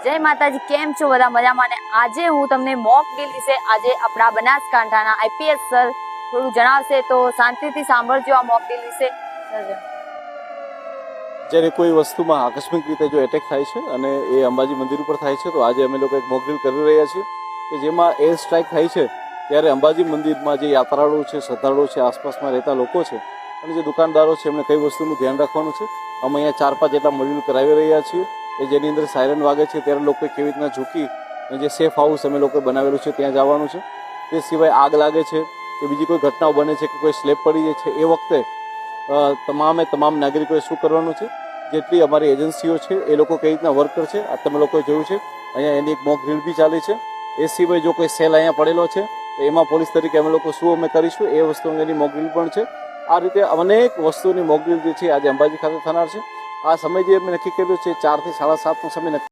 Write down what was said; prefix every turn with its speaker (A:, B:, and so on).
A: જય માતાજી, કેમ છો બધા? મજામાં ને? આજે હું તમને મોક ડ્રીલ વિશે આજે આપણા બનાસકાંઠાના આઈપીએસ સર થોડું જણાવશે, તો શાંતિથી સાંભળજો આ મોક ડ્રીલ વિશે.
B: જ્યારે કોઈ વસ્તુમાં આકસ્મિક રીતે જો એટેક થાય છે અને એ અંબાજી મંદિર ઉપર થાય છે, તો આજે અમે લોકો એક મોક ડ્રીલ કરી રહ્યા છીએ કે જેમાં એર સ્ટ્રાઇક થાય છે ત્યારે અંબાજી મંદિરમાં જે યાત્રાળુઓ છે, શ્રદ્ધાળુઓ છે, આસપાસમાં રહેતા લોકો છે અને જે દુકાનદારો છે એમને કઈ વસ્તુનું ધ્યાન રાખવાનું છે. અમે અહીંયા 4-5 જેટલા મોડ્યુલ કરાવી રહ્યા છીએ કે જેની અંદર સાયરન વાગે છે ત્યારે લોકો કેવી રીતના ઝૂકી અને જે સેફ હાઉસ અમે લોકો બનાવેલું છે ત્યાં જવાનું છે. તે સિવાય આગ લાગે છે કે બીજી કોઈ ઘટનાઓ બને છે કે કોઈ સ્લેબ પડી જાય છે, એ વખતે તમામ નાગરિકોએ શું કરવાનું છે, જેટલી અમારી એજન્સીઓ છે એ લોકો કઈ રીતના વર્ક કરશે આ તમે લોકોએ જોયું છે. અહીંયા એની એક મોક ડ્રીલ બી ચાલી છે. એ સિવાય જો કોઈ સેલ અહીંયા પડેલો છે તો એમાં પોલીસ તરીકે અમે લોકો શું અમે કરીશું એ વસ્તુ અંગેની મોક ડ્રીલ પણ છે. આ રીતે અનેક વસ્તુની મોક ડ્રીલ જે છે આજે અંબાજી ખાતે થનાર છે. આ સમય જે અમે નક્કી કર્યો છે 4 થી 7:30નો સમય નક્કી